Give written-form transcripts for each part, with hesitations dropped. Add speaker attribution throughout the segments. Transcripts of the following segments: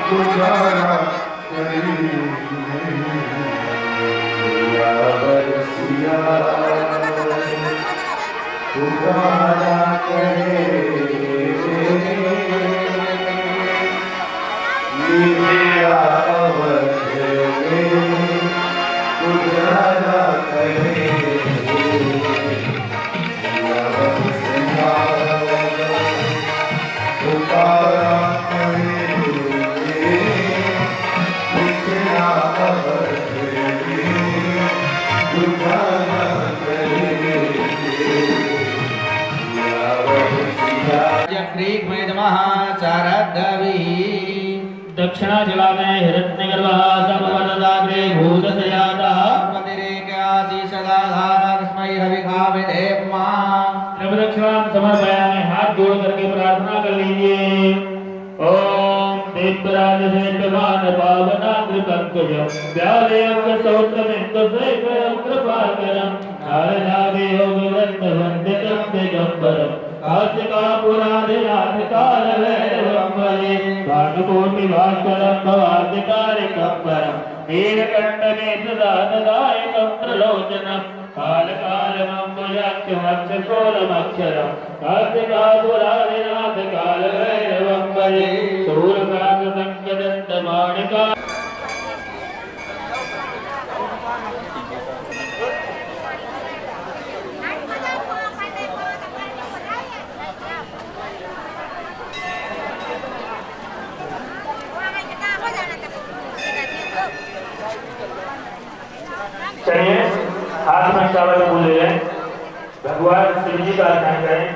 Speaker 1: गुजारा करेंगे सिया गुजारा करेंगे गुजारा
Speaker 2: दक्षिणा जिला में हिरण्यगर्भः समवददाग्रे भूतसयातः प्रदक्षिणां समर्पयामि। हाथ जोड़ करके प्रार्थना कर लीजिए। ओम देवराज सेठमान पावनाग्र पंकजं व्यालेयं सौत्रमिन्दुसेकरं कृपाकरं नारदादि योग वृंद वंदितं दिगंबरं काशिकापुराधिनाथ कालभैरवं भजे भानुकोटि भास्करं भवादितारिकं परं नीलकण्ठनेत्रदानदायकं त्रिलोचनं कालकालमम्बुजाक्षमक्षशूलमक्षरं काशिकापुराधिनाथ कालभैरवं भजे शूलकाकसङ्ख्यदन्तमाणिका। चलिए हाथ में चावल फूल ले लें, भगवान शिव जी का ध्यान करें।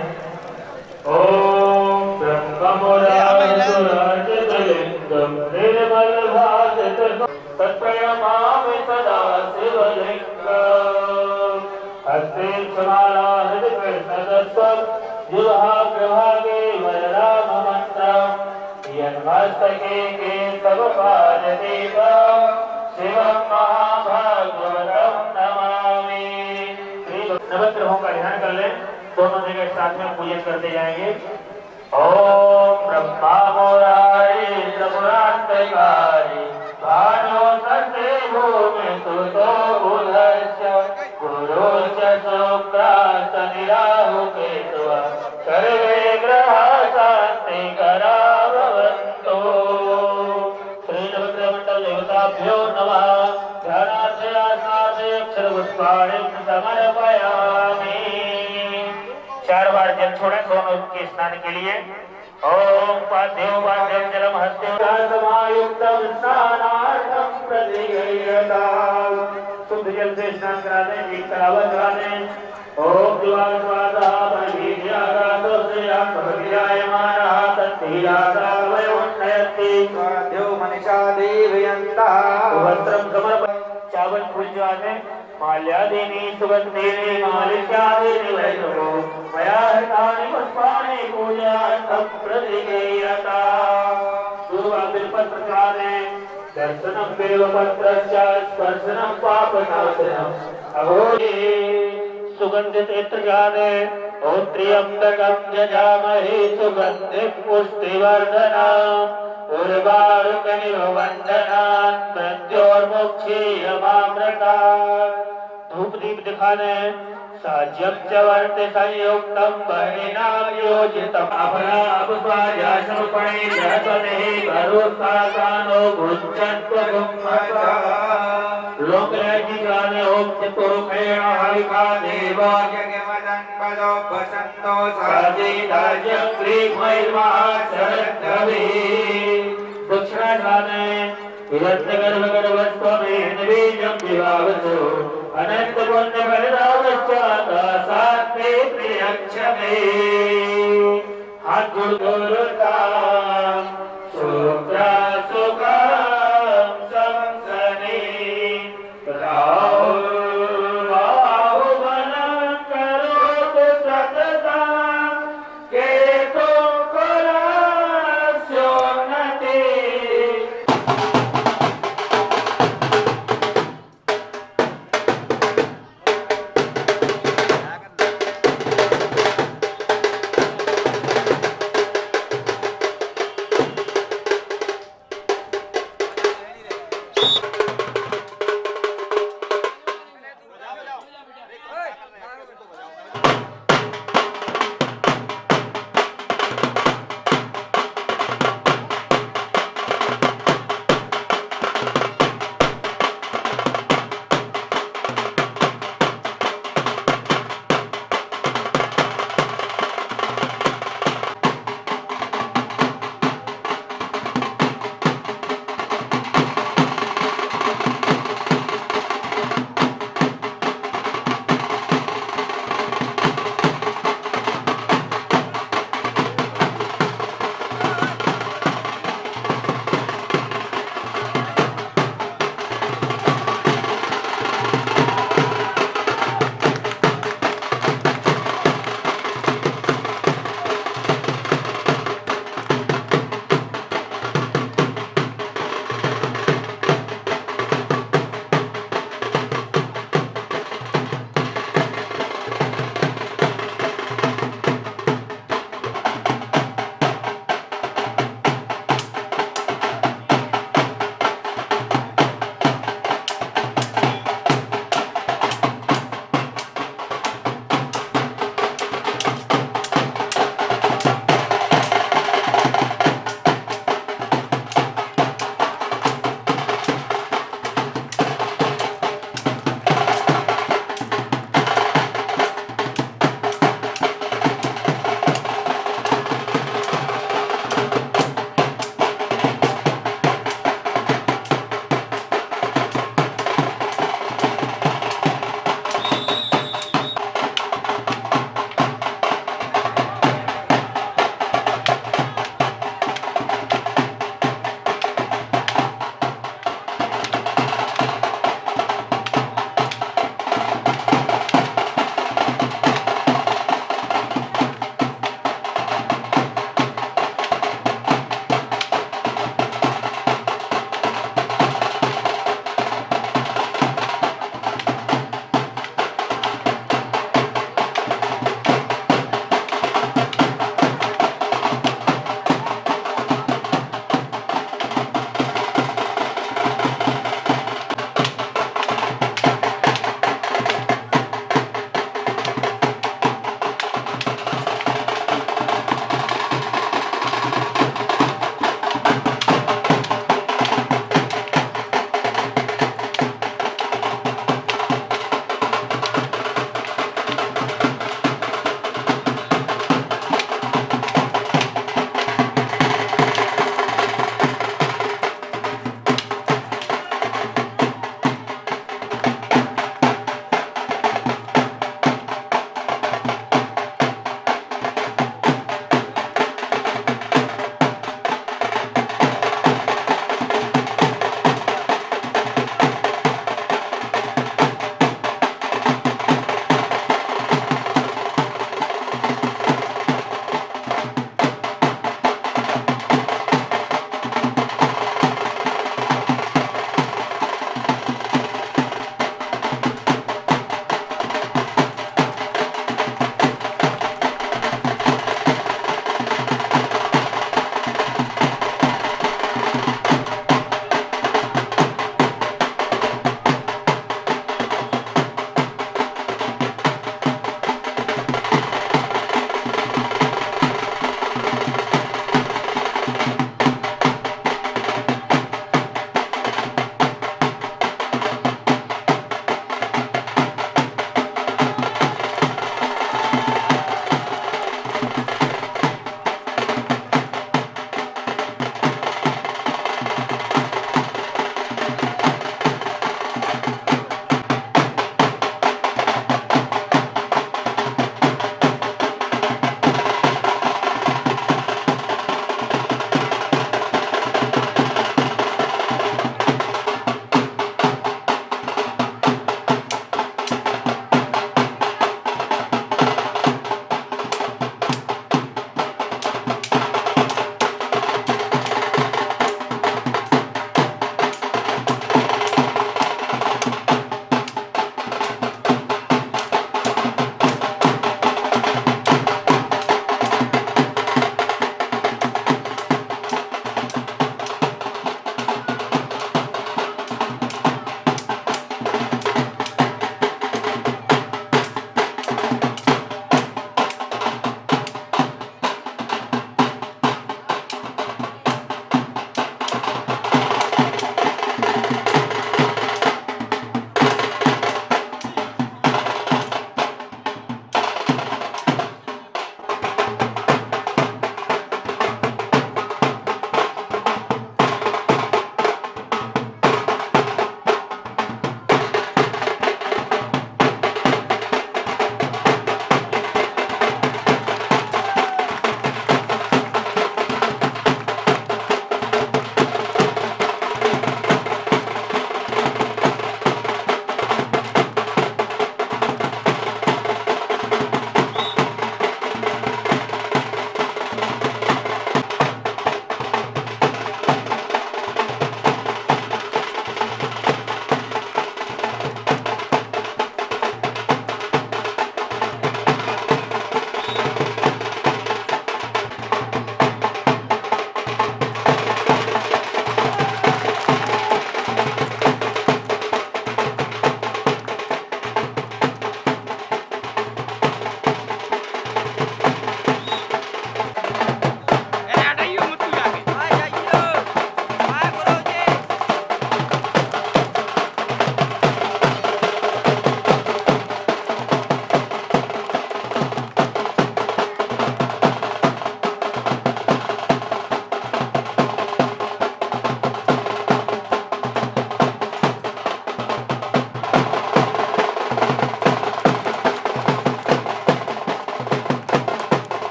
Speaker 2: ओम ब्रह्ममुरारिसुरार्चितलिंगं निर्मलभासितं तत्प्रणमामि सदा शिवलिंगं। हस्ते क्षमाला हृदकृष्णदत्तं जिह्वाग्रभागे वरदामन्त्रं यन्मस्तके केशवपाददीपं शिवं महाभागवतं नमामि। नवग्रहों का ध्यान कर लें, दोनों जगह साथ में पूजन करते जाएंगे। ओम ब्रह्मा मुरारी त्रिपुरांतकारी भानो सत्य भूमि सुतो बुधस्य गुरुश्च शुक्राश्च निराहु केतुः सर्वे ग्रहाः शान्तिकरा भवन्तु। श्री नवग्रह मंडल देवताभ्यो नमः। ध्यानाध्यासादे अक्षरपुष्पाणि समर्पयामि। 4 बार जल छोड़ें दोनों के स्नान के लिए। ओम पाद्यो पाद्यं जलम हस्ते समायुक्तं स्नानार्थं प्रतिगृह्यताम्। शुद्ध जल से स्नान करा दें, एक तलावा चढ़ा दें। ओम दिवास्वादः परिवीर्यागासोऽस्यामभगिरायमानः तत्तीरासावयोन्नयति स्वाध्यो मनीषा देवयन्तः। वस्त्रं समर्पय चावल फूल जाने माल्यादीनि सुगन्धीनि मालिक्यादीनि वैष्णवो मया हृतानि पुष्पाणि पूजार्थं प्रतिगृह्यताम्। दूर्वा बिल्वपत्र चढ़ादें। दर्शनं बिल्वपत्रस्य स्पर्शनं पापनाशनम्। अघोरे सुगन्धित इत्र चढ़ादें। ओम त्र्यंबकं यजामहे सुगन्धिं पुष्टिवर्धनम् उर्वारुकमिव वन्दनान् मृत्योर्मुक्षीयमामृतात्। धूप दीप दिखाने साज्यं च वर्ते संयुक्तं वर्णिनां योजितम् अपरापस्वायासमर्पणे जगतनेः करोत्साकानो भुञ्जत्वगुम्मसा। लोकराज्य गाने ओम चतुर्खेण हविका देवा यज्ञमदं पदो वसन्तो साजिदाज्यं क्रीमैर्महाशरद्रवे। दक्षिणा गाने हिरण्यगर्भगर्भस्त्वमेन बीजं विभावसो अनंत पुण्य फलदावश्चातासात्ते प्रियक्षमे। हाथ जोड़ गोरता शुक्रा सुखं संसने बाहुबलं करोतु सततं केतु कुलस्योन्नति।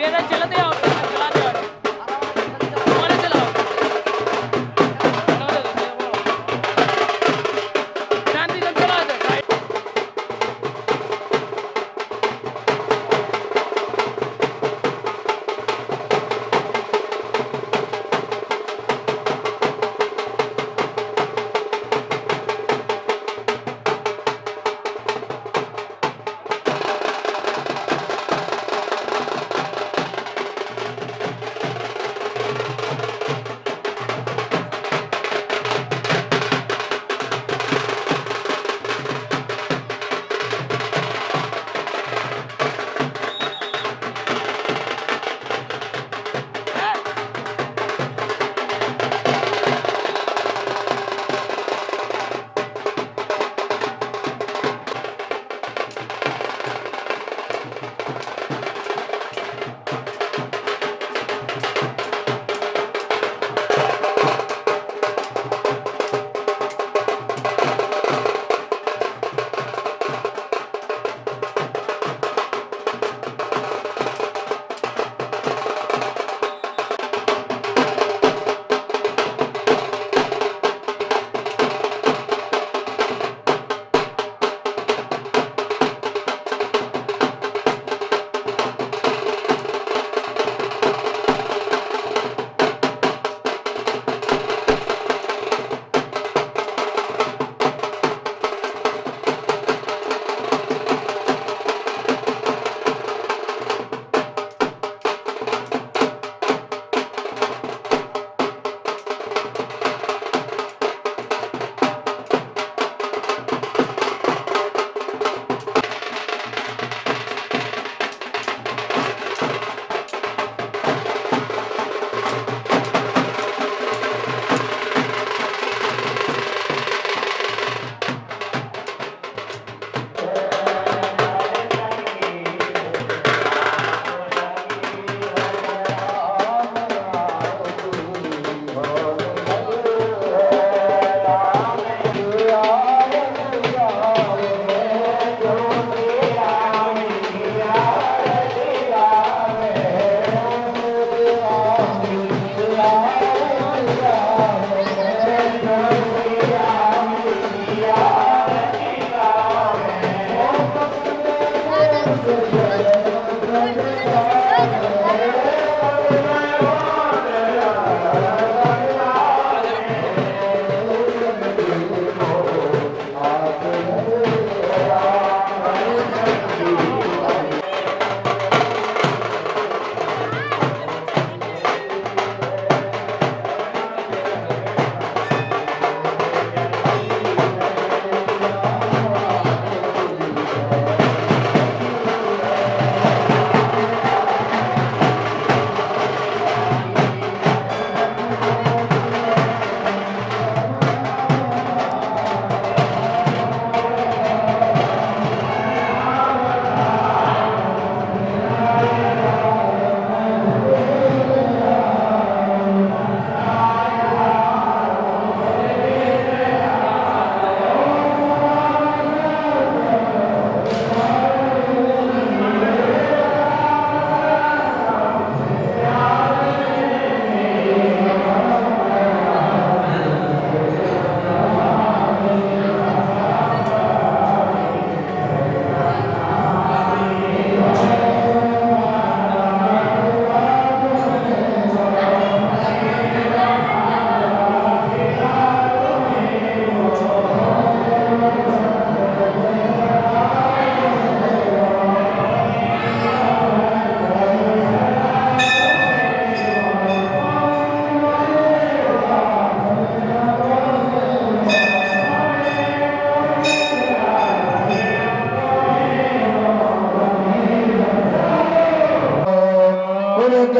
Speaker 3: पैदल चलते आओ, पैदल चलाते आओ। तुम्हारे चलाओ। शांति से चला दो साइड।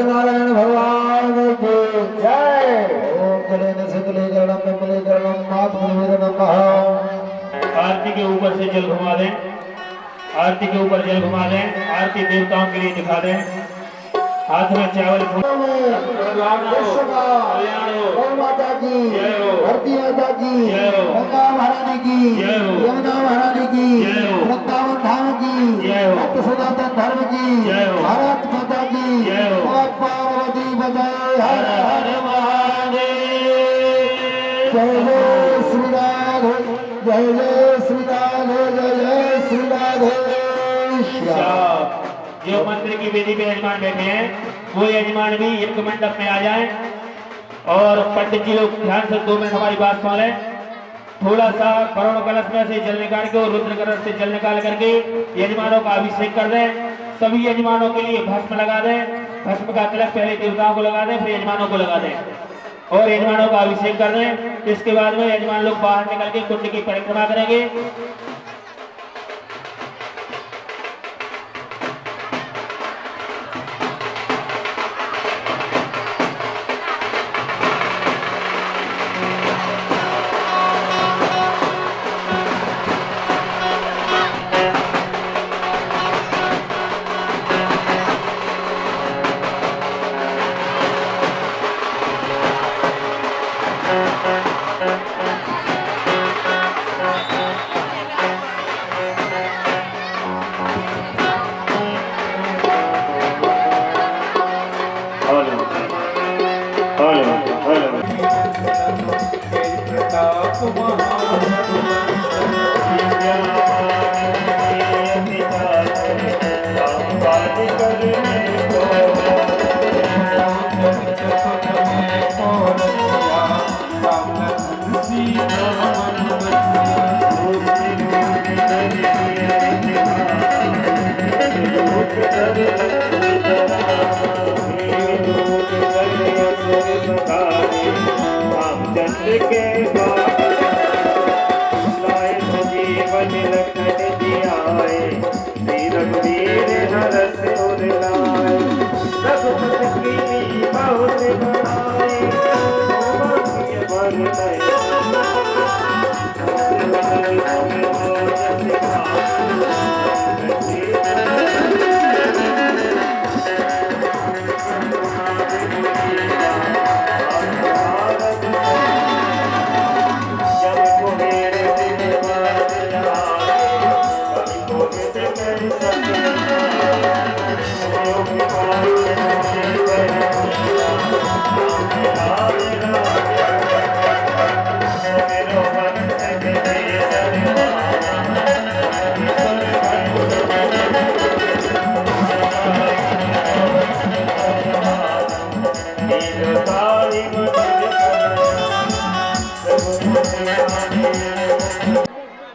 Speaker 1: नारायण भगवान की जय। ओम कलेन सकलीकरणम विमलीकरणम नाथ
Speaker 2: आरती के ऊपर से जल घुमा दें, आरती के ऊपर जल घुमा दें, आरती देवताओं के लिए दिखा दें। हाथ में चावल
Speaker 1: माता की, धरती माता की, गंगा महारानी की, यमुना महारानी की, वृंदावन धाम की, भक्त सनातन धर्म की, भारत माता की।
Speaker 2: जो मंदिर की वेदी पे यजमान बैठे हैं वो यजमान भी इनके मंडप में आ जाएं और पंडित जी लोग ध्यान से 2 मिनट हमारी बात सुन लें। थोड़ा सा वरुण कलश में से जल निकाल के और रुद्र कलश से जल निकाल करके यजमानों का अभिषेक कर दें। सभी यजमानों के लिए भस्म लगा दें। भस्म का तिलक पहले देवताओं को लगा दें, फिर यजमानों को लगा दें और यजमानों का अभिषेक कर दें। इसके बाद में यजमान लोग बाहर निकल के कुंड की परिक्रमा करेंगे।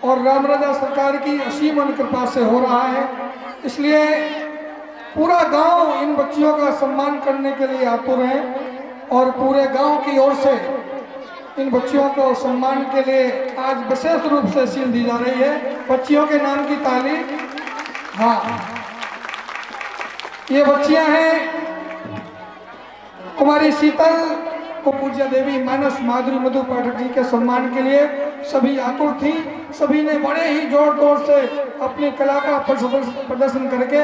Speaker 4: और राम राजा सरकार की असीम कृपा से हो रहा है, इसलिए पूरा गांव इन बच्चियों का सम्मान करने के लिए आतुर है और पूरे गांव की ओर से इन बच्चियों को सम्मान के लिए आज विशेष रूप से शील दी जा रही है। बच्चियों के नाम की ताली। हाँ, ये बच्चियां हैं कुमारी शीतल को पूज्य देवी मानस माधुरी मधु पाठक जी के सम्मान के लिए सभी आतुर थी। सभी ने बड़े ही जोर तोर से अपनी कला का प्रदर्शन करके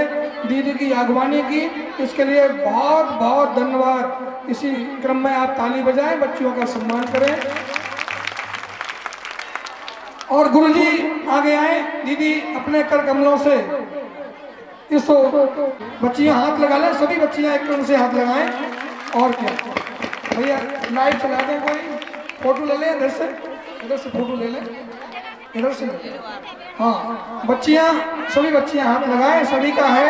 Speaker 4: दीदी की आगवानी की। इसके लिए बहुत बहुत धन्यवाद। इसी क्रम में आप ताली बजाएं, बच्चियों का सम्मान करें। और गुरुजी आगे आए। दीदी अपने कर कमलों से इस बच्चियां हाथ लगा लें, सभी बच्चियां एक क्रम से हाथ लगाएं। और क्या भैया लाइट चला दें, कोई फोटो ले लें, इधर से फोटो ले लें, इधर से। हाँ, बच्चियां सभी बच्चियां हाथ लगाएं, सभी का है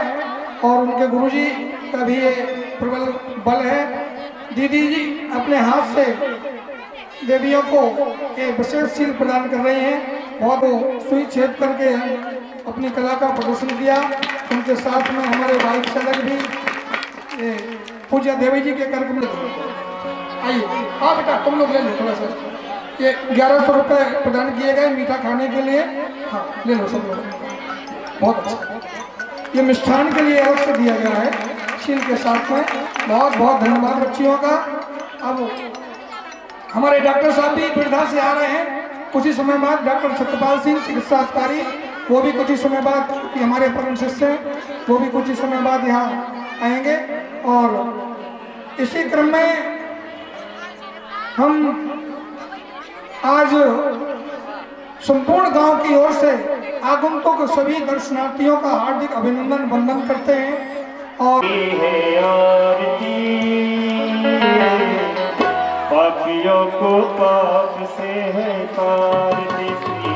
Speaker 4: और उनके गुरुजी का भी ये प्रबल बल है। दीदी जी अपने हाथ से देवियों को एक विशेष शील प्रदान कर रही हैं। बहुत सुई छेद करके अपनी कला का प्रदर्शन किया। उनके साथ में हमारे बाइक चालक भी पूज्य देवी जी के कार्यक्रम। आइए, हाँ बेटा तुम लोग ले लो थोड़ा सा। ये 1100 रुपये प्रदान किए गए मीठा खाने के लिए। हाँ ले लो सब लोग, बहुत अच्छा। ये मिष्ठान के लिए अलग से दिया गया है शील के साथ में। बहुत बहुत धन्यवाद बच्चियों का। अब हमारे डॉक्टर साहब भी वृद्धा से आ रहे हैं कुछ ही समय बाद। डॉक्टर सत्यपाल सिंह चिकित्सा अधिकारी, वो भी कुछ ही समय बाद, कि हमारे परम शिष्य हैं, वो भी कुछ ही समय बाद यहाँ आएंगे। और इसी क्रम में हम आज संपूर्ण गांव की ओर से आगंतुक सभी दर्शनार्थियों का हार्दिक अभिनंदन वंदन करते हैं। और
Speaker 2: पापियों को पाप से है तारती श्री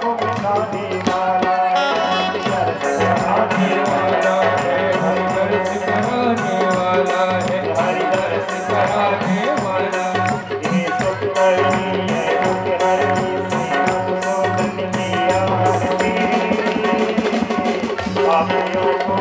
Speaker 2: को मिटाने वाला है, कराने वाला है, हरि दर्श कराने वाला है, हरि दर्श कराने वाला ये सुख करनी है दुख हरनी श्री सोदन की आरती पापियों को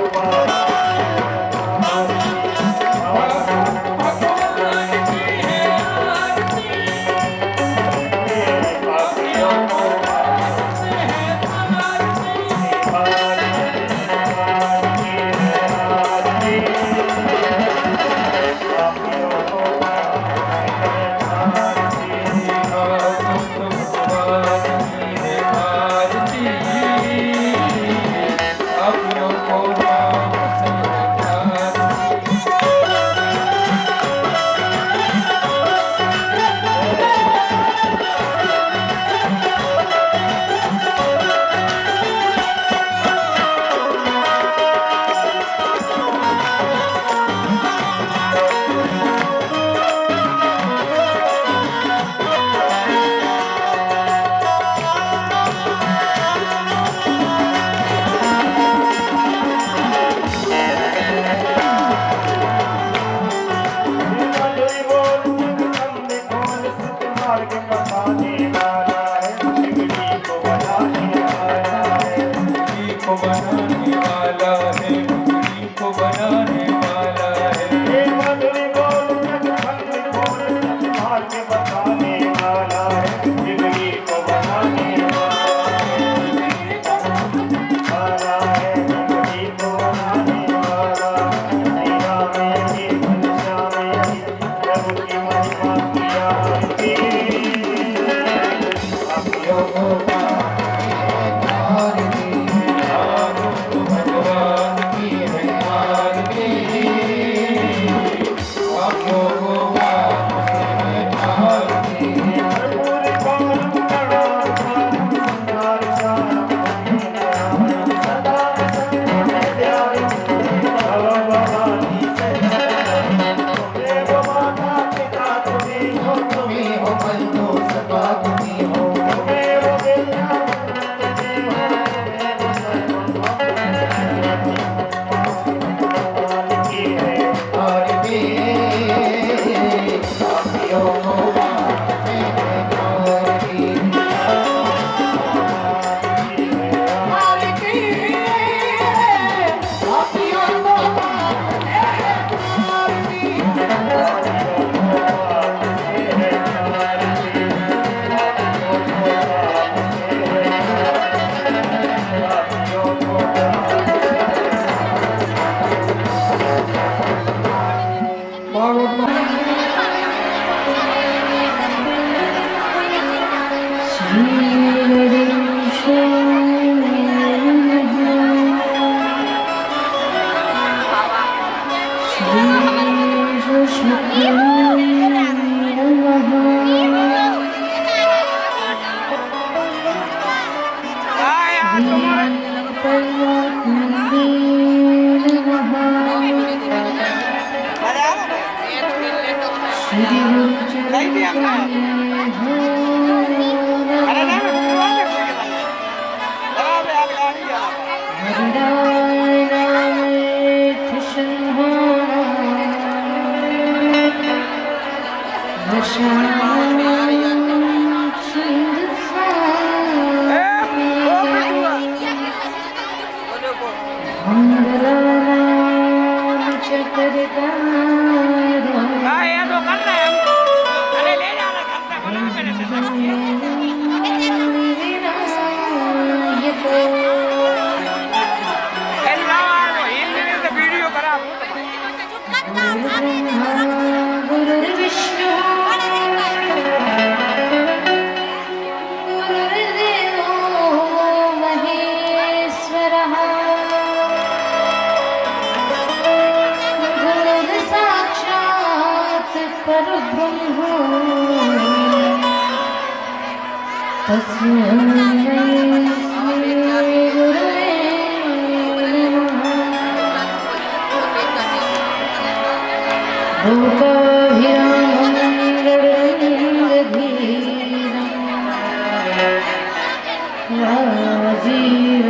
Speaker 5: राजीवनेत्रं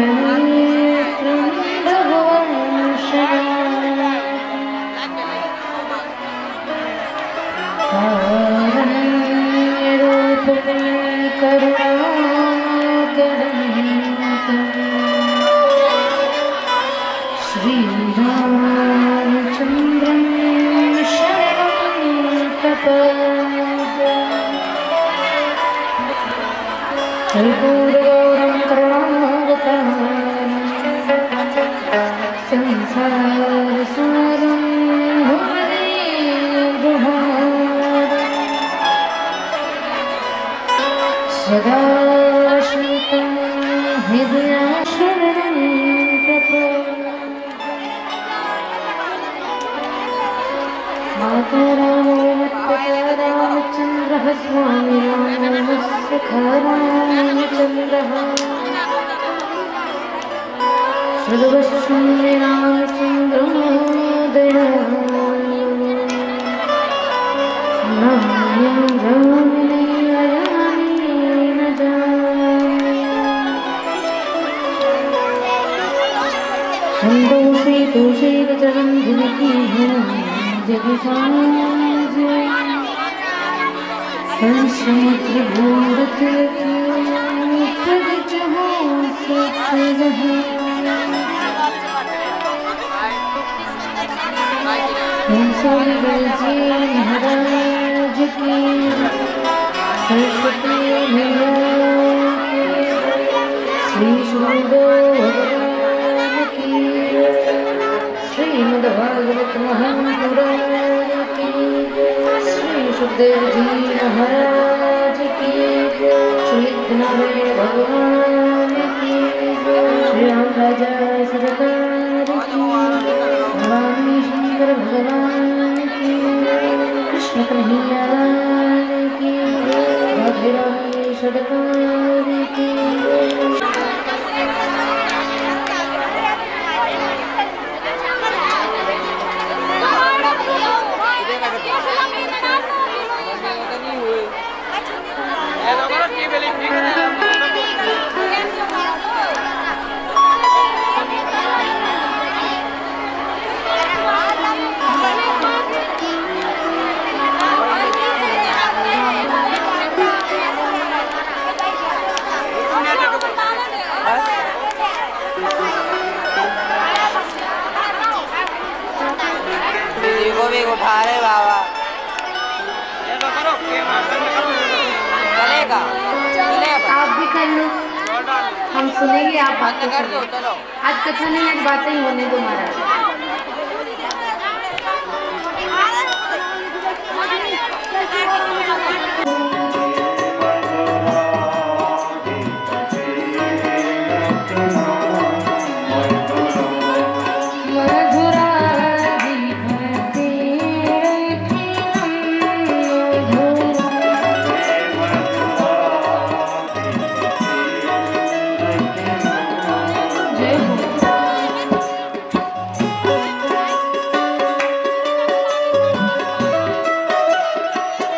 Speaker 5: भगवान् शरणं कारुण्यरूपं करुणाकरं श्रीरामचन्द्रं शरणं प्रपद्ये कर्पूरगौरं करुणावतारं संसारसारं भुवनेन्दुहारं सदा शिवं हृदयाशरणं प्रपद्ये माता रामचन्द्रः स्वामी रामस्य रामचन्द्रः सर्वस्वामी रामचन्द्रोदय नान्यं जामिने अजामि न जामि सन्तोषे तोषे चरं धुमकी जगसाजे समुद्र भूरत प्रगट हो सत्य जी महाराज की सरस्वती मैया श्री सुखदेव भगवान की श्रीमद्भागवत महापुराण की श्री सुखदेव जी महाराज की श्री नारायण भगवान की श्री राम राजा सरकार की भवानी शंकर भगवान की कृष्ण कन्हैया लाल की राधे राधे सरकार की
Speaker 3: को भी उठा रहे बाबा चलेगा
Speaker 5: आप भी कर लो हम सुनेंगे आप बातें
Speaker 3: कर दो चलो
Speaker 5: आज कथा नहीं आज बातें ही होने दो महाराज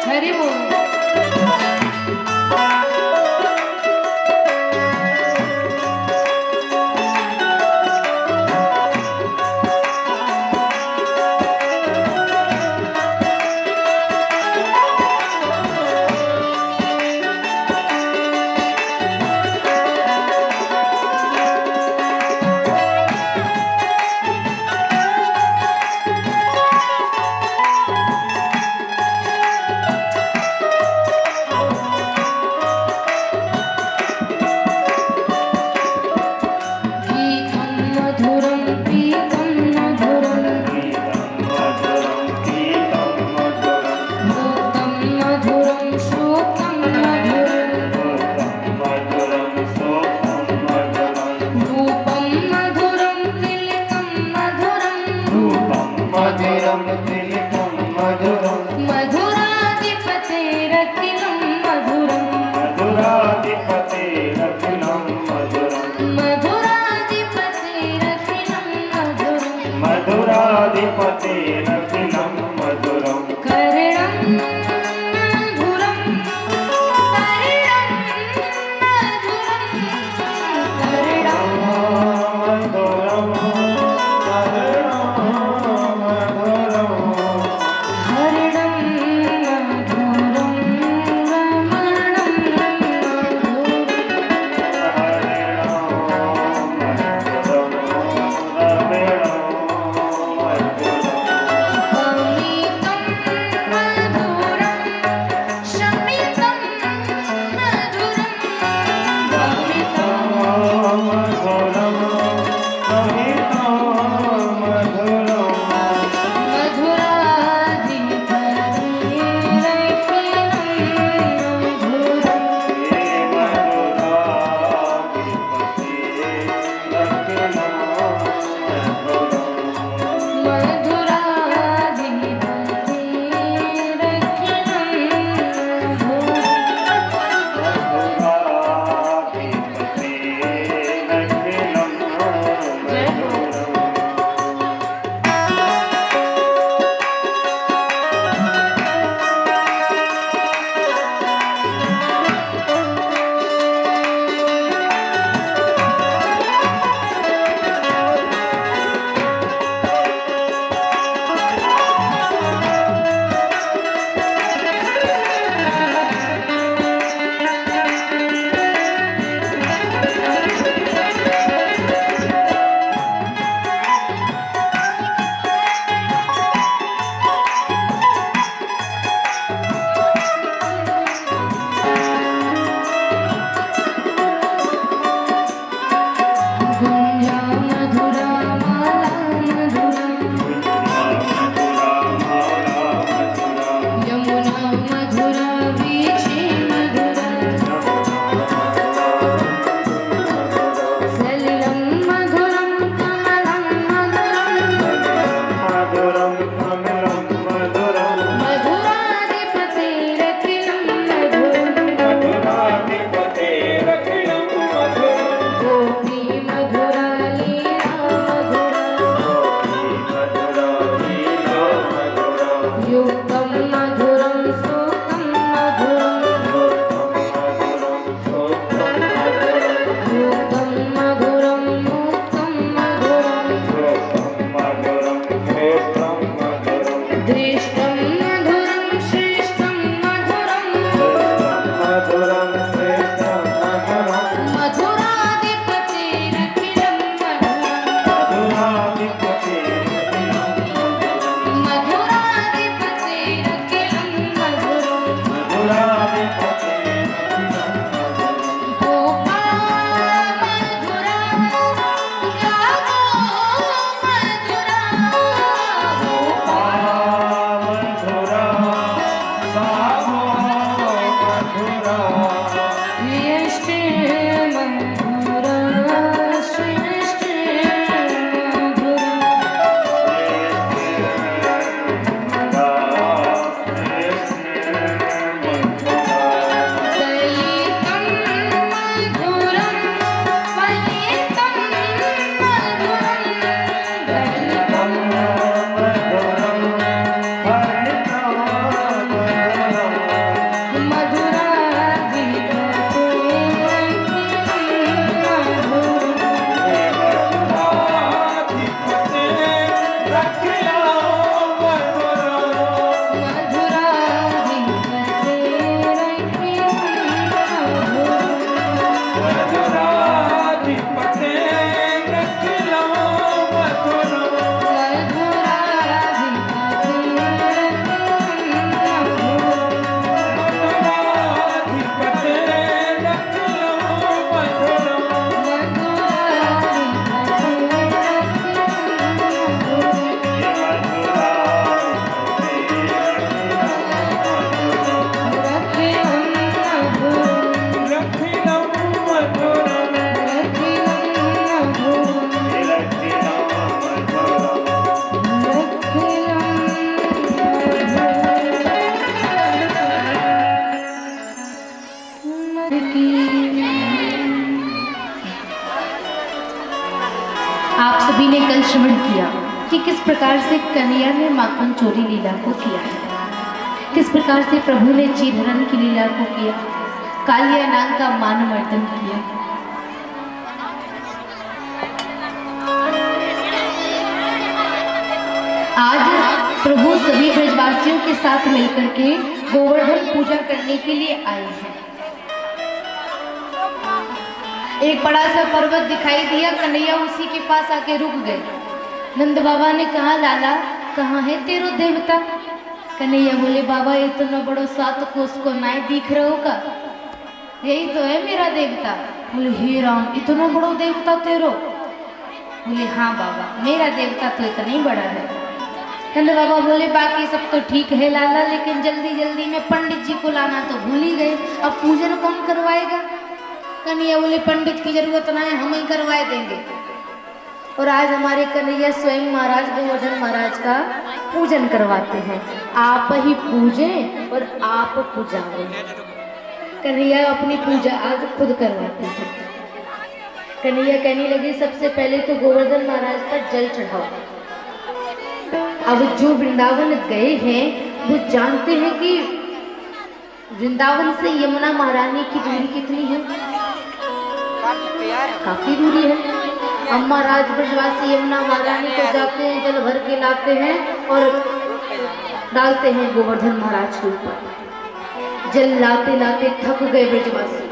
Speaker 5: हरि बोल आप सभी ने कल श्रवण किया कि किस प्रकार से कन्हैया ने माखन चोरी लीला को किया, किस प्रकार से प्रभु ने चीरहरण की लीला को किया, कालिया नाग का मान मर्दन किया। आज प्रभु सभी ब्रजवासियों के साथ मिलकर के गोवर्धन पूजा करने के लिए आए हैं। एक बड़ा सा पर्वत दिखाई दिया, कन्हैया उसी के पास आके रुक गए। नंद बाबा ने कहा, लाला कहाँ है तेरो देवता? कन्हैया बोले, बाबा ये तो न बड़ो सात कोस को नाय दिख रहे हो का, यही तो है मेरा देवता। बोले, हे राम इतना बड़ो देवता तेरो? बोले, हाँ बाबा मेरा देवता तो इतना ही बड़ा है। नंद बाबा बोले, बाकी सब तो ठीक है लाला, लेकिन जल्दी जल्दी में पंडित जी को लाना तो भूल ही गए, अब पूजन कौन करवाएगा? कन्हैया बोले, पंडित की जरूरत ना है, हम ही करवाए देंगे। और आज हमारे कन्हैया स्वयं महाराज गोवर्धन महाराज का पूजन करवाते हैं। आप ही पूजें और आप पूजाएं। कन्हैया अपनी पूजा आज खुद करवाते हैं। कन्हैया कहने लगे, सबसे पहले तो गोवर्धन महाराज का जल चढ़ाओ। अब जो वृंदावन गए हैं वो जानते हैं कि वृंदावन से यमुना महारानी की दूरी कितनी है, काफी दूरी है। अब महाराज ब्रजवासी यमुना महारानी को जाते हैं, जल भर के लाते हैं और डालते हैं गोवर्धन महाराज के ऊपर। जल लाते लाते थक गए ब्रजवासी।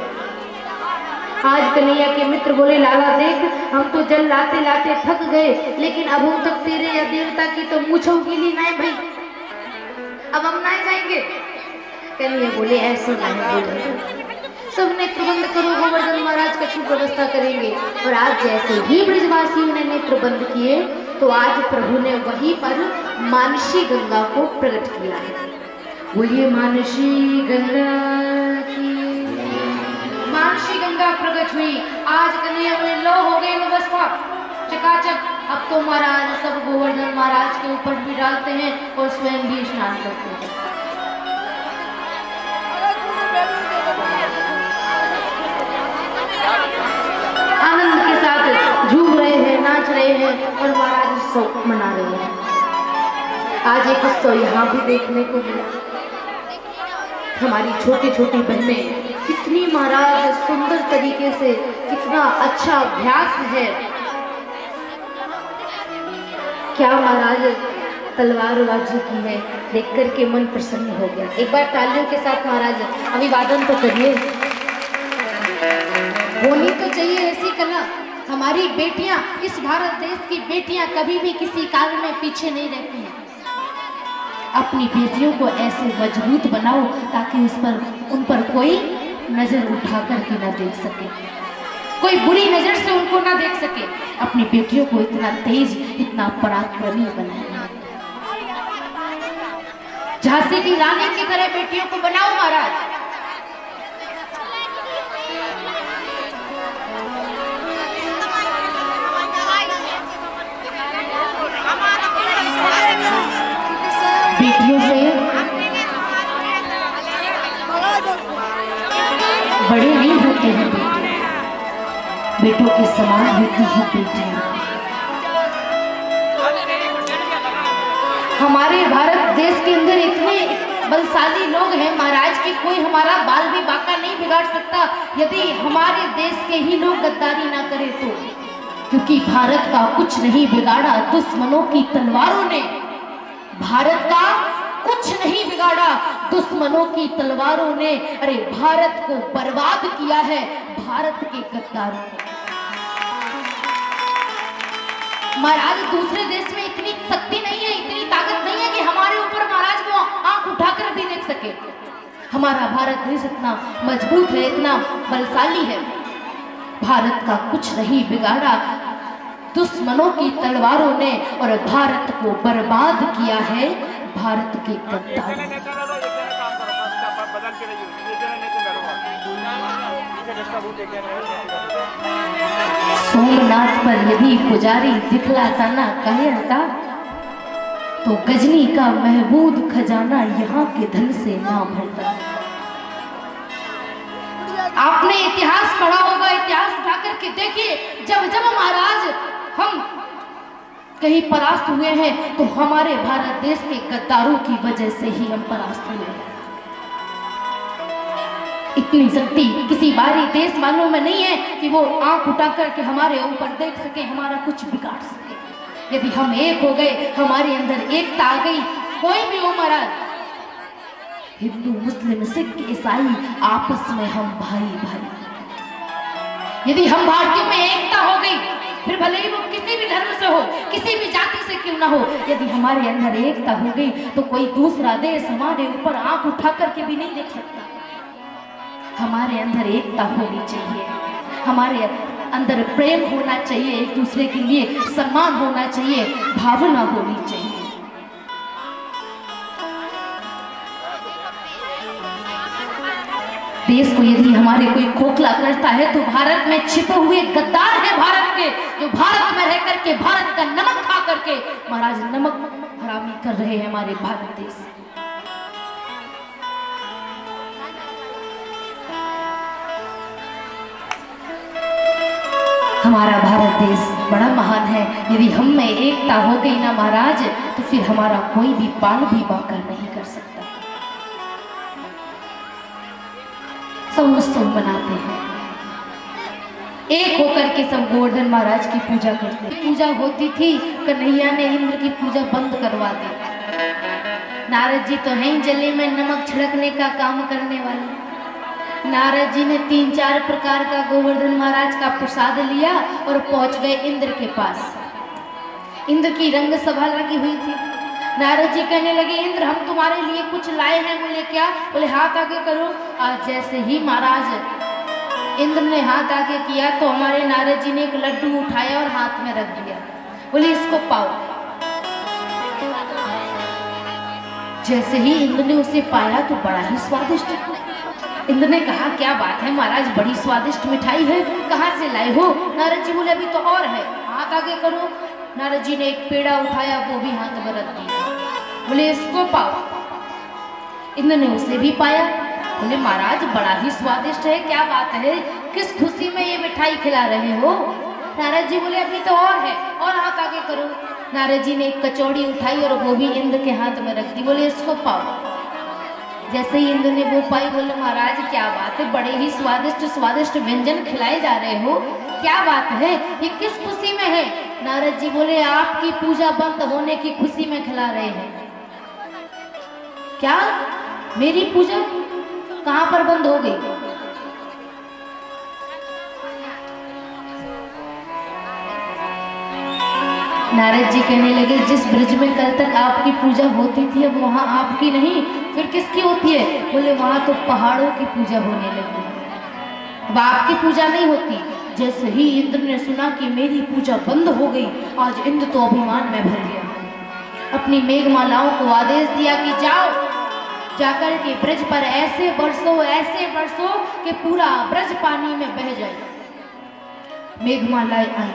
Speaker 5: आज कन्हैया के मित्र बोले, लाला देख हम तो जल लाते लाते थक गए, लेकिन अब हम तक तेरे या देवता की तो मूछों की ली नहीं भाई, अब हम नहीं जाएंगे। कन्हैया बोले, ऐसे नहीं बोले, सबने प्रबंध करो, गोवर्धन महाराज का शुभ व्यवस्था करेंगे। और आज जैसे ही ब्रजवासियों ने प्रबंध किए तो आज प्रभु ने वहीं पर मानसी गंगा को प्रकट किया है। बोलिए मानसी गंगा की। मानसी गंगा प्रकट हुई। आज कन्हैया बोले, लो हो गई व्यवस्था चकाचक। अब तो महाराज सब गोवर्धन महाराज के ऊपर भी डालते हैं और स्वयं भी स्नान करते हैं। आनंद के साथ झूम रहे हैं, नाच रहे हैं और महाराज उत्सव मना रहे हैं। आज एक उत्सव यहाँ भी देखने को मिला। हमारी छोटी छोटी बहनें कितनी महाराज सुंदर तरीके से, कितना अच्छा अभ्यास है। क्या महाराज तलवारबाजी की है, देख करके मन प्रसन्न हो गया। एक बार तालियों के साथ महाराज अभिवादन तो करिए। होनी तो चाहिए ऐसी कला। हमारी बेटियां, इस भारत देश की बेटियां कभी भी किसी कार्य में पीछे नहीं रहती हैं। अपनी बेटियों को ऐसे मजबूत बनाओ ताकि उन पर कोई नजर उठा करके ना देख सके, कोई बुरी नजर से उनको ना देख सके। अपनी बेटियों को इतना तेज, इतना पराक्रमी बनाए। झांसी की रानी की तरह बेटियों को बनाओ महाराज। बेटियों से बड़े नहीं होते हैं बेटे, बेटों के समान होती है बेटियां। हमारे भारत देश के अंदर इतने बलशाली लोग हैं महाराज कि कोई हमारा बाल भी बांका नहीं बिगाड़ सकता यदि हमारे देश के ही लोग गद्दारी ना करें तो। क्योंकि भारत का कुछ नहीं बिगाड़ा दुश्मनों की तलवारों ने। भारत का कुछ नहीं बिगाड़ा दुश्मनों की तलवारों ने। अरे भारत को बर्बाद किया है भारत के गद्दारों ने। महाराज दूसरे देश में इतनी शक्ति नहीं है, इतनी ताकत नहीं है कि हमारे ऊपर महाराज को आंख उठाकर भी देख सके। हमारा भारत देश इतना मजबूत है, इतना बलशाली है। भारत का कुछ नहीं बिगाड़ा दुश्मनों की तलवारों ने और भारत को बर्बाद किया है भारत के गद्दारों ने। सोमनाथ पर यदि पुजारी दिखलाता ना कायरता तो गजनी का महबूद खजाना यहाँ के धन से ना भरता। आपने इतिहास पढ़ा होगा, इतिहास उठा करके देखिए, जब जब महाराज हम कहीं परास्त हुए हैं तो हमारे भारत देश के गद्दारों की वजह से ही हम परास्त हुए हैं। इतनी शक्ति किसी बाहरी देश वालों में नहीं है कि वो आंख उठा करके हमारे ऊपर देख सके, हमारा कुछ बिगाड़ सके। यदि हम एक हो गए, हमारे अंदर एकता आ गई, कोई भी हो महाराज, हिंदू मुस्लिम सिख ईसाई आपस में हम भाई भाई। यदि हम भारतीयों में एकता हो गई, फिर भले ही वो किसी भी धर्म से हो, किसी भी जाति से क्यों ना हो, यदि हमारे अंदर एकता हो गई तो कोई दूसरा देश हमारे ऊपर आंख उठा करके भी नहीं देख सकता। हमारे अंदर एकता होनी चाहिए, हमारे अंदर प्रेम होना चाहिए, एक दूसरे के लिए सम्मान होना चाहिए, भावना होनी चाहिए। देश को यदि हमारे कोई खोखला करता है तो भारत में छिपे हुए गद्दार हैं भारत के, जो भारत में रह करके भारत का नमक खा करके महाराज नमक हरामी कर रहे हैं हमारे भारत देश। हमारा भारत देश बड़ा महान है। यदि हम में एकता हो गई ना महाराज, तो फिर हमारा कोई भी बाल भी बांका नहीं कर सकता। सब उत्सव मनाते हैं, एक होकर के सब गोवर्धन महाराज की पूजा करते हैं। पूजा होती थी, कन्हैया ने इंद्र की पूजा बंद करवा दी। नारद जी तो हैं जले में नमक छिड़कने का काम करने वाले। नारद जी ने 3-4 प्रकार का गोवर्धन महाराज का प्रसाद लिया और पहुंच गए इंद्र के पास। इंद्र की रंग सभा लगी हुई थी। नारद जी कहने लगे, इंद्र हम तुम्हारे लिए कुछ लाए हैं। बोले क्या? बोले हाथ आगे करो। आज जैसे ही महाराज इंद्र ने हाथ आगे किया तो हमारे नारद जी ने एक लड्डू उठाया और हाथ में रख दिया। बोले इसको पाओ। जैसे ही इंद्र ने उसे पाया तो बड़ा ही स्वादिष्ट। इंद्र ने कहा क्या बात है महाराज, बड़ी स्वादिष्ट मिठाई है, कहाँ से लाए हो? नारद जी बोले अभी तो और है, हाथ आगे करो। नारद जी ने एक पेड़ा उठाया, वो भी हाथ में रख दिया। बोले इसको पाओ। इंद्र ने उसे भी पाया। बोले महाराज बड़ा ही स्वादिष्ट है, क्या बात है, किस खुशी में ये मिठाई खिला रहे हो? नारद जी बोले अभी तो और है, और हाथ आगे करो। नारद जी ने एक कचौड़ी उठाई और वो भी इंद्र के हाथ में रख दी। बोले इसको पाओ। जैसे ही इंद्र ने वो पाई, बोले महाराज क्या बात है, बड़े ही स्वादिष्ट स्वादिष्ट व्यंजन खिलाए जा रहे हो, क्या बात है, ये किस खुशी में है? नारद जी बोले आपकी पूजा बंद होने की खुशी में खिला रहे हैं। क्या मेरी पूजा कहाँ पर बंद हो गई? नारद जी कहने लगे जिस ब्रज में कल तक आपकी पूजा होती थी अब वहाँ आपकी नहीं, फिर किसकी होती है? बोले वहाँ तो पहाड़ों की पूजा होने लगी, अब आपकी पूजा नहीं होती। जैसे ही इंद्र ने सुना कि मेरी पूजा बंद हो गई, आज इंद्र तो अभिमान में भर गया। अपनी मेघमालाओं को आदेश दिया कि जाओ, जाकर के ब्रज पर ऐसे बरसो कि पूरा ब्रज पानी में बह जाए। मेघमालाएं आई,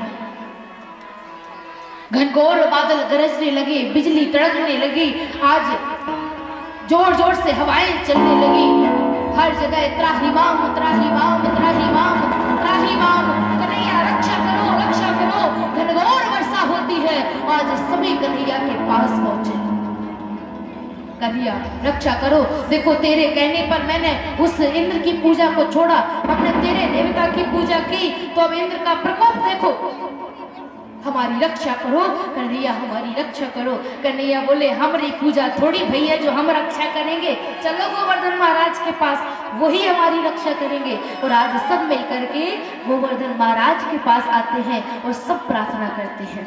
Speaker 5: घनघोर बादल गरजने लगे, बिजली कड़कने लगी, आज जोर जोर से हवाएं चलने लगी। हर जगह त्राहिमाम त्राहिमाम त्राहिमाम त्राहिमाम, कन्हैया रक्षा करो रक्षा करो, घनघोर वर्षा होती है। आज सभी कन्हैया के पास पहुंचे, कन्हैया रक्षा करो। देखो तेरे कहने पर मैंने उस इंद्र की पूजा को छोड़ा, हमने तेरे देवता की पूजा की, तो अब इंद्र का प्रकोप देखो, हमारी रक्षा करो कन्हैया, हमारी रक्षा करो। कन्हैया बोले हमारी पूजा थोड़ी भैया जो हम रक्षा करेंगे, चलो गोवर्धन महाराज के पास, वही हमारी रक्षा करेंगे। और आज सब मिल करके गोवर्धन महाराज के पास आते हैं और सब प्रार्थना करते हैं।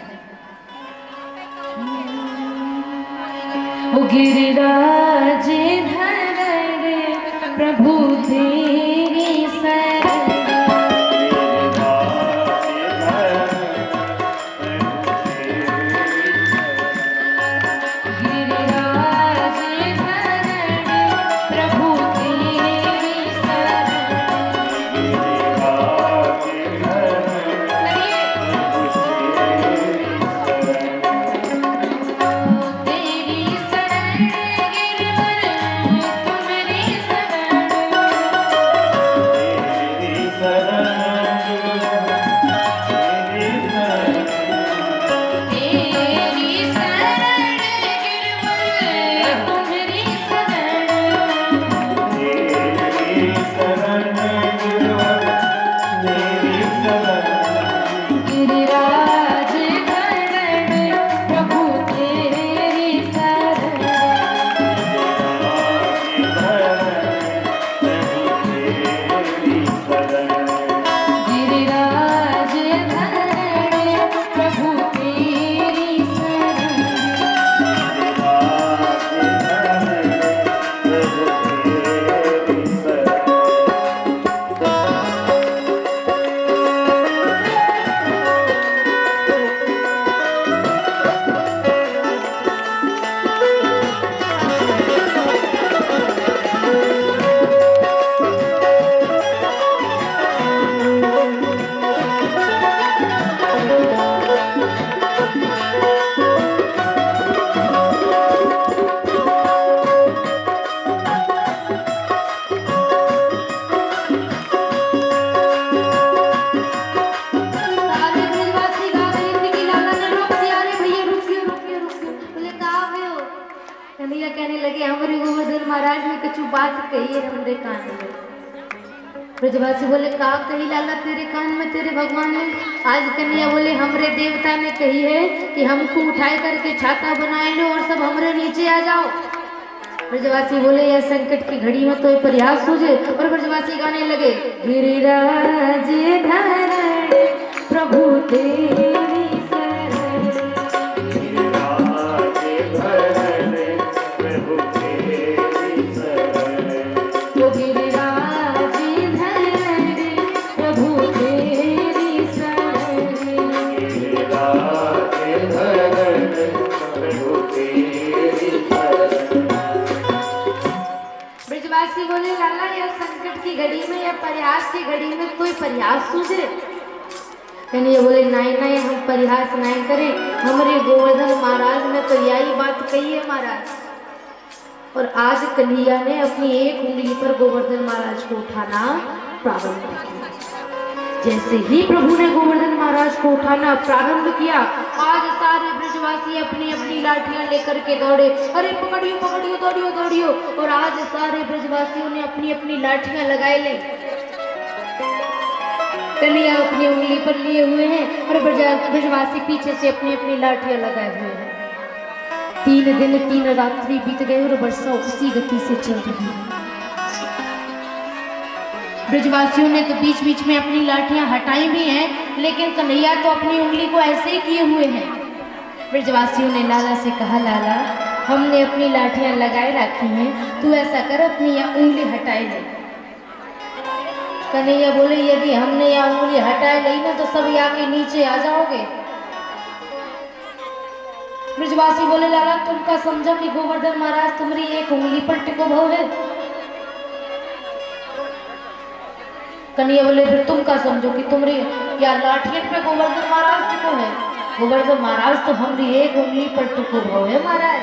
Speaker 5: ओ गिरिराज धर प्रभु तेरी शरण, कही है हमरे कान में। ब्रजवासी बोले का कही लाला तेरे कान में तेरे भगवान ने? आज कन्हैया बोले हमरे देवता ने कही है कि हमको उठाए करके छाता बनाए लो और सब हमरे नीचे आ जाओ। ब्रजवासी बोले यह संकट की घड़ी में तो ये प्रयास सूझे। और ब्रजवासी गाने लगे गिरिराज धरण प्रभु तेरी शरण,
Speaker 2: गिरिराज धरण प्रभु तेरी शरण,
Speaker 5: वो गिरिराज धरण प्रभु तेरी शरण,
Speaker 2: गिरिराज धरण प्रभु तेरी शरण।
Speaker 5: ब्रजवासी बोले लाला यह संकट की घड़ी में या प्रयास की घड़ी में कोई प्रयास सूझे? कन्हैया बोले नहीं नहीं हम प्रयास नहीं करें, हमारे गोवर्धन महाराज ने तो यही बात कही है महाराज। और आज कन्हैया ने अपनी एक उंगली पर गोवर्धन महाराज को उठाना प्रारंभ किया। जैसे ही प्रभु ने गोवर्धन महाराज को उठाना प्रारंभ किया, आज सारे ब्रजवासी अपनी अपनी लाठियां लेकर के दौड़े। अरे पकड़ियो पकड़ियो दौड़ियो दौड़ियो। और आज सारे ब्रजवासियों ने अपनी अपनी लाठियां लगाए ले। कन्हैया अपनी उंगली पर लिए हुए हैं और ब्रजवासी पीछे से अपनी अपनी लाठियां लगाए हुए हैं। 3 दिन 3 रात्रि बीत गए और वर्षा उसी गति से चल रही है। ब्रजवासियों ने तो बीच बीच में अपनी लाठियां हटाई भी हैं, लेकिन कन्हैया तो अपनी उंगली को ऐसे ही किए हुए हैं। ब्रजवासियों ने लाला से कहा लाला हमने अपनी लाठियां लगाए रखी हैं, तू ऐसा कर अपनी यह उंगली हटाए ले। कन्हैया बोले यदि हमने यह उंगली हटाए ली ना तो सब आके नीचे आ जाओगे। ब्रजवासी बोले लाला तुम का समझो कि गोवर्धन महाराज तुम्हारी एक उंगली पर टिको भव है। कन्हैया बोले फिर तुम का समझो कि तुम्हारी या लाठियन पे गोवर्धन महाराज टिको है। गोवर्धन महाराज तो हमारी एक उंगली पर टिको भव है महाराज।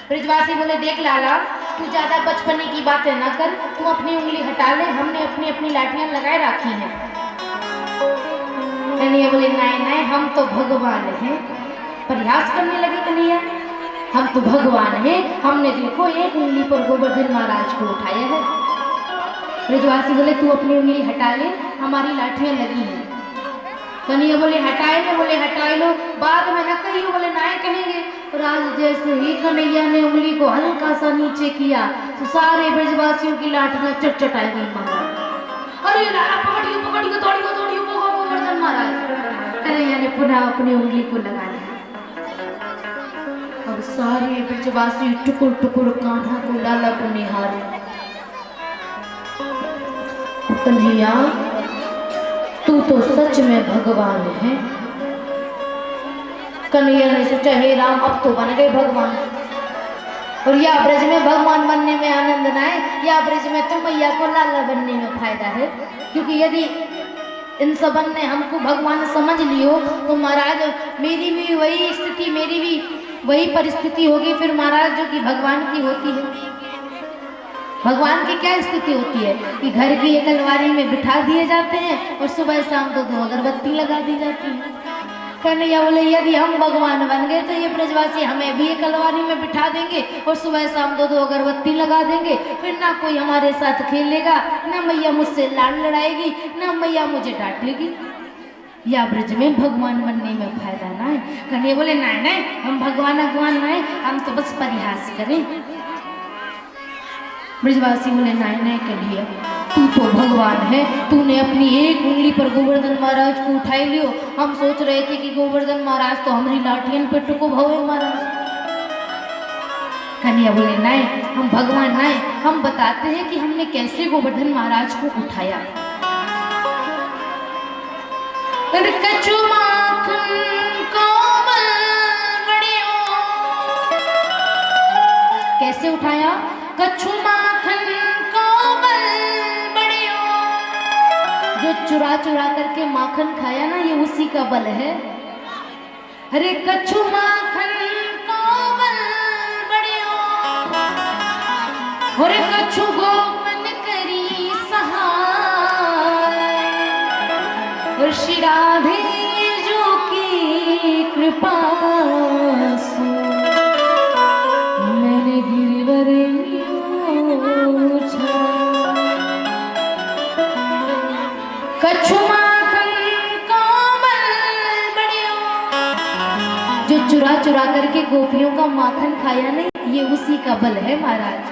Speaker 5: ब्रजवासी बोले देख लाला तू ज्यादा बचपने की बातें ना कर, तू अपनी उंगली हटा ले, हमने अपनी अपनी लाठियां लगाए रखी हैं। कन्हैया बोले नहीं नहीं हम तो भगवान हैं। प्रयास करने लगे कन्हैया हम तो भगवान हैं, हमने देखो एक उंगली पर गोवर्धन महाराज को उठाया है। ब्रजवासी बोले तू अपनी उंगली हटा ले, हमारी लाठियां लगी हैं। कन्हैया बोले हटाए लो, बोले हटाए लो, बाद में न कहियो, बोले नहीं कहेंगे। और आज जैसे ही कन्हैया ने उंगली को हल्का सा नीचे किया तो सारे ब्रजवासियों की लाठियां चटचटाई गई महाराज। अरे लाला पकड़ियो पकड़ियो दौड़ियो दौड़ियो गोवर्धन महाराज। कन्हैया ने पुनः अपनी उंगली को लगा लिया। अब सारे ब्रजवासी टुकुर टुकुर कान्हा को लाला को निहारे। कन्हैया तू तो सच में भगवान है। कन्हैया ने सोचा हे राम अब तो बन गए भगवान। और या ब्रज में भगवान बनने में आनंद ना है, या ब्रज में तो मैया को लाला बनने में फायदा है। क्योंकि यदि इन सबन ने हमको भगवान समझ लियो तो महाराज मेरी भी वही स्थिति, मेरी भी वही परिस्थिति होगी फिर महाराज जो कि भगवान की होती है। भगवान की क्या स्थिति होती है कि घर की एक अलमारी में बिठा दिए जाते हैं और सुबह शाम तो 2 अगरबत्ती लगा दी जाती है। कन्हैया बोले यदि हम भगवान बन गए तो ये ब्रजवासी हमें भी एक अलमारी में बिठा देंगे और सुबह शाम 2 अगरबत्ती लगा देंगे। फिर ना कोई हमारे साथ खेलेगा, ना मैया मुझसे लाड़ लड़ाएगी, ना मैया मुझे डांटेगी। या ब्रज में भगवान बनने में फायदा ना है। कन्हैया बोले नहीं नहीं हम भगवान नहीं, हम तो बस परिहास करें। ब्रजवासी बोले नहीं नहीं कन्हैया तू तो भगवान है, तूने अपनी एक उंगली पर गोवर्धन महाराज को उठाई लियो। हम सोच रहे थे कि गोवर्धन महाराज तो हमारी लाठियन पे टुको भवे महाराज। कन्हैया बोले नहीं हम भगवान नहीं, हम बताते हैं कि हमने कैसे गोवर्धन महाराज को उठाया। कछु माखन कोमल बड़ियो, कैसे उठाया? कछु माखन कोमल बड़ियो, जो चुरा चुरा करके माखन खाया ना ये उसी का बल है। अरे कछु माखन कोमल बड़ियो, अरे कछु गोपन करी सहाय, और श्री राधे जो की कृपा से मैंने गिरिवर कछु माखन कोमल बड़ियो, जो चुरा चुरा करके गोपियों का माखन खाया नहीं, ये उसी का बल है महाराज।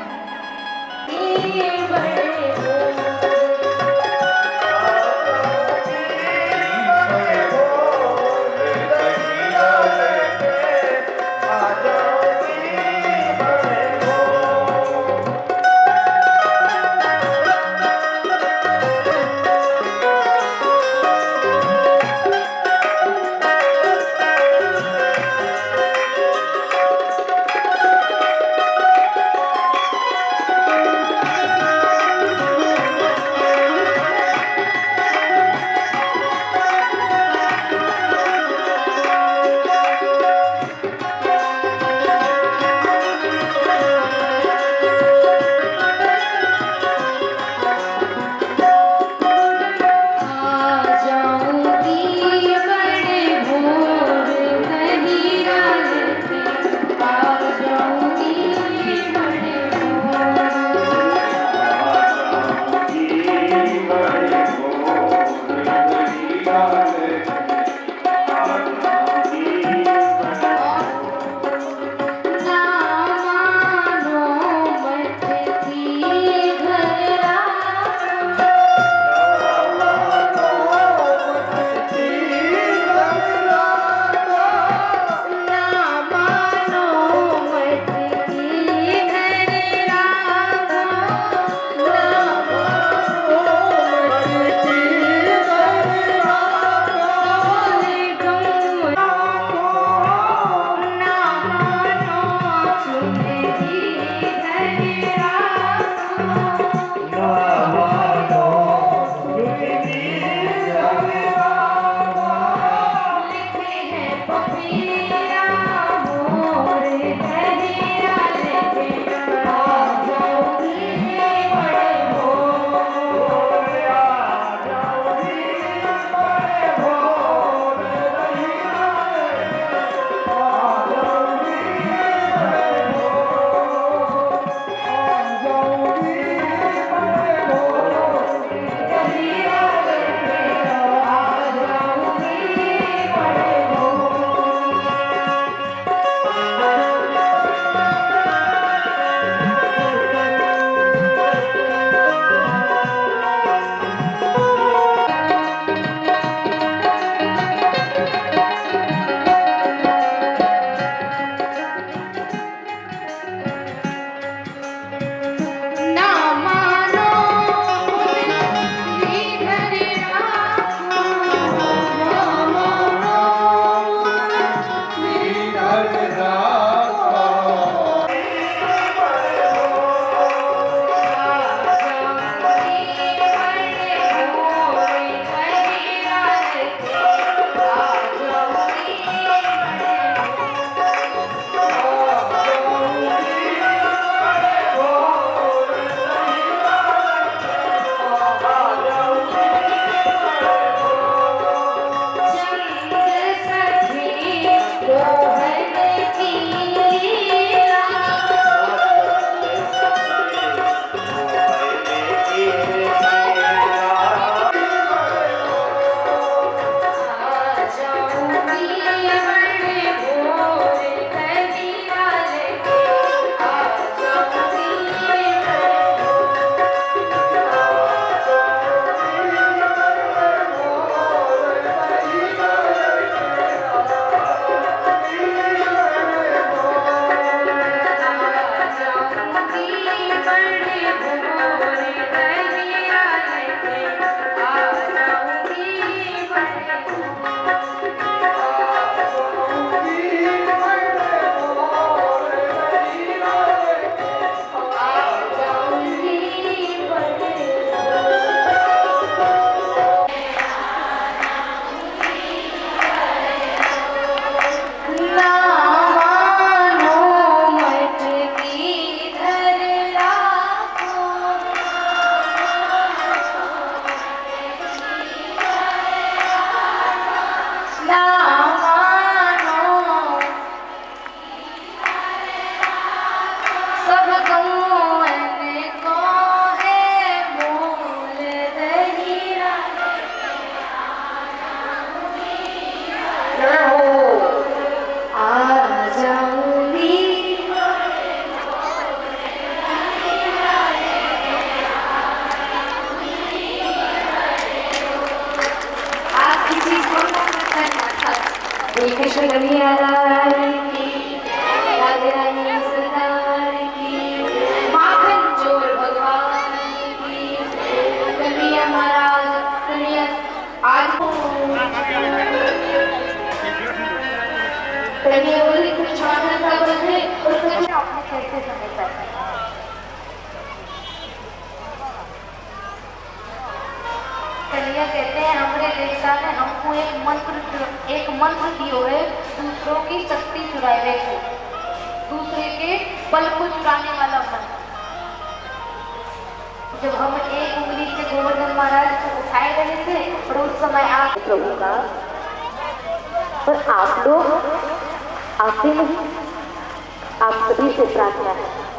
Speaker 5: कृष्ण कन्हैया लाल की, राधे रानी सरकार की, माखन चोर भगवान की, कन्हैया महाराज कन्हैया आज कन्हैया बोले कुछ माखन का बने और कुछ अपने कैसे समय पर कन्हैया कहते हैं हमारे देवता ने हमको एक मंत्र दियो है दूसरों की शक्ति चुराए को, दूसरे के बल को चुराने वाला मंत्र। जब हम एक उंगली से गोवर्धन महाराज को उठाए रहे थे और उस समय आप प्रभु का, पर आप लोग आपसे नहीं, आप सभी से प्रार्थना है